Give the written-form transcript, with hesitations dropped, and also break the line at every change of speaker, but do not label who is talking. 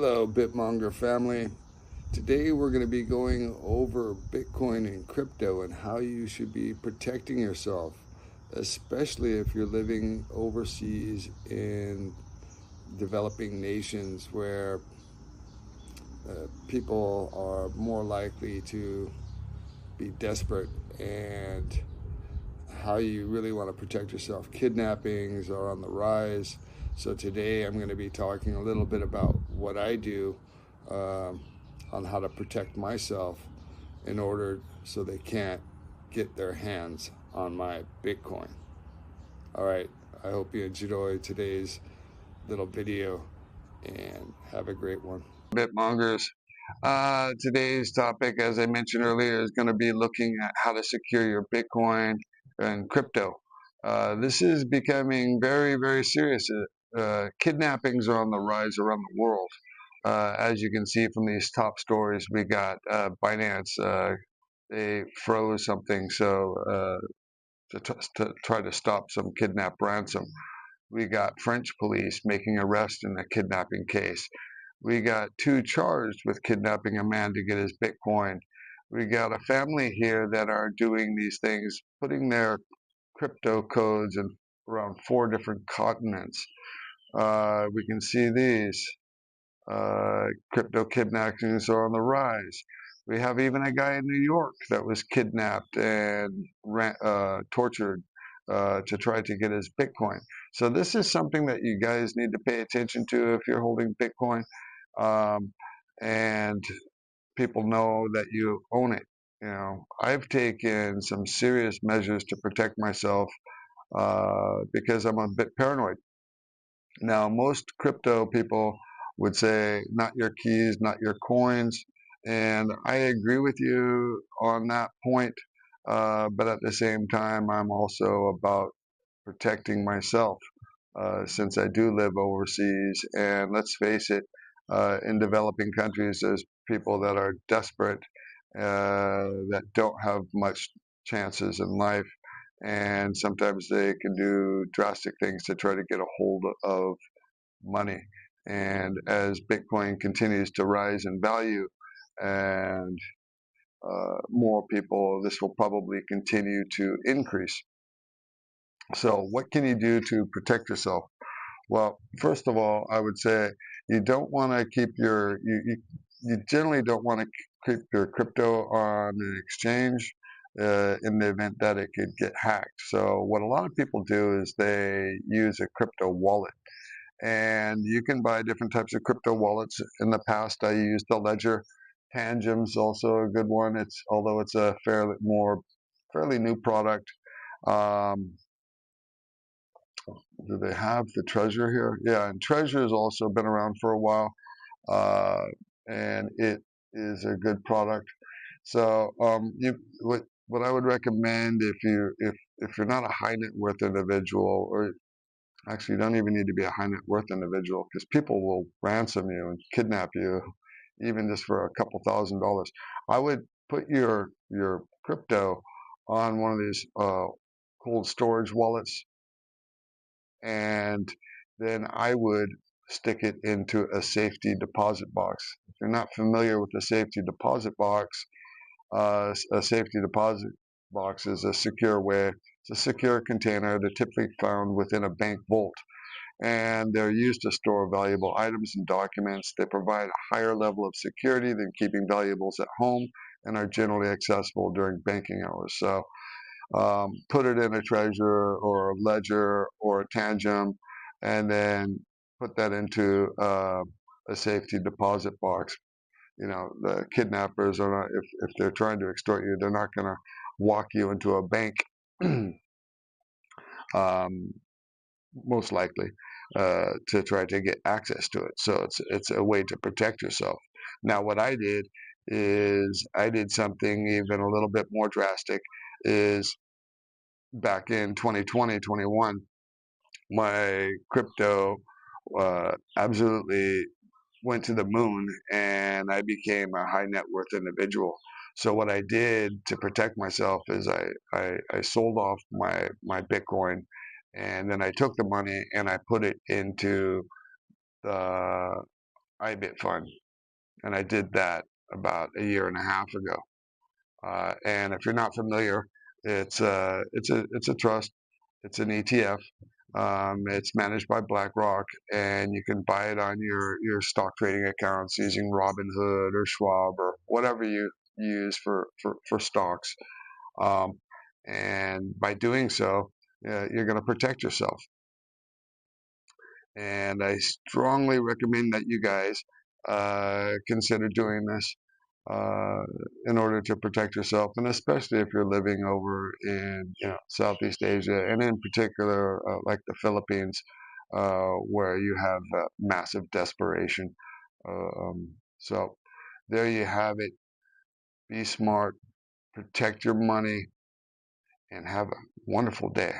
Hello, BitMonger family. Today we're going to be going over Bitcoin and crypto and how you should be protecting yourself, especially if you're living overseas in developing nations where people are more likely to be desperate, and how you really want to protect yourself. Kidnappings are on the rise. So today I'm going to be talking a little bit about what I do on how to protect myself in order so they can't get their hands on my Bitcoin. All right, I hope you enjoy today's little video and have a great one. Bitmongers. Today's topic, as I mentioned earlier, is going to be looking at how to secure your Bitcoin and crypto. This is becoming very, very serious. Kidnappings are on the rise around the world. As you can see from these top stories, we got Binance. They froze something to try to stop some kidnap ransom. We got French police making arrest in a kidnapping case. We got two charged with kidnapping a man to get his Bitcoin. We got a family here that are doing these things, putting their crypto codes in around 4 different continents. We can see these. Crypto kidnappings are on the rise. We have even a guy in New York that was kidnapped and tortured to try to get his Bitcoin. So this is something that you guys need to pay attention to if you're holding Bitcoin, and people know that you own it. You know, I've taken some serious measures to protect myself because I'm a bit paranoid. Now, most crypto people would say, not your keys, not your coins. And I agree with you on that point. But at the same time, I'm also about protecting myself since I do live overseas. And let's face it, in developing countries, there's people that are desperate, that don't have much chances in life, and sometimes they can do drastic things to try to get a hold of money. And as Bitcoin continues to rise in value and more people, this will probably continue to increase. So what can you do to protect yourself? Well, first of all, I would say you don't want to keep you generally don't want to keep your crypto on an exchange in the event that it could get hacked. So what a lot of people do is they use a crypto wallet, and you can buy different types of crypto wallets. In the past, I used the Ledger. Tangent's also a good one. Although it's a fairly new product. Um, do they have the Treasure here? Yeah, and Treasure has also been around for a while, uh, and it is a good product. So what I would recommend, if you're not a high net worth individual, or actually you don't even need to be a high net worth individual, because people will ransom you and kidnap you, even just for a couple $1,000s. I would put your crypto on one of these cold storage wallets, and then I would stick it into a safety deposit box. If you're not familiar with the safety deposit box, a safety deposit box is a secure way. It's a secure container. They're typically found within a bank vault, and they're used to store valuable items and documents. They provide a higher level of security than keeping valuables at home, and are generally accessible during banking hours. So put it in a Treasure or a Ledger or a Tangent, and then put that into a safety deposit box. You know, the kidnappers are not, if they're trying to extort you, they're not going to walk you into a bank, um, most likely, to try to get access to it. So it's a way to protect yourself. Now, what I did is I did something even a little bit more drastic. Is back in 2020, 21, my crypto absolutely went to the moon, and I became a high net worth individual. So what I did to protect myself is I sold off my Bitcoin, and then I took the money and I put it into the IBIT fund, and I did that about a year and a half ago. And if you're not familiar, it's a trust. It's an ETF. It's managed by BlackRock, and you can buy it on your stock trading accounts using Robinhood or Schwab or whatever you use for stocks. Um, and by doing so, you're going to protect yourself. And I strongly recommend that you guys consider doing this uh, in order to protect yourself, and especially if you're living over in Southeast Asia, and in particular like the Philippines, where you have massive desperation. So there you have it. Be smart, protect your money, and have a wonderful day.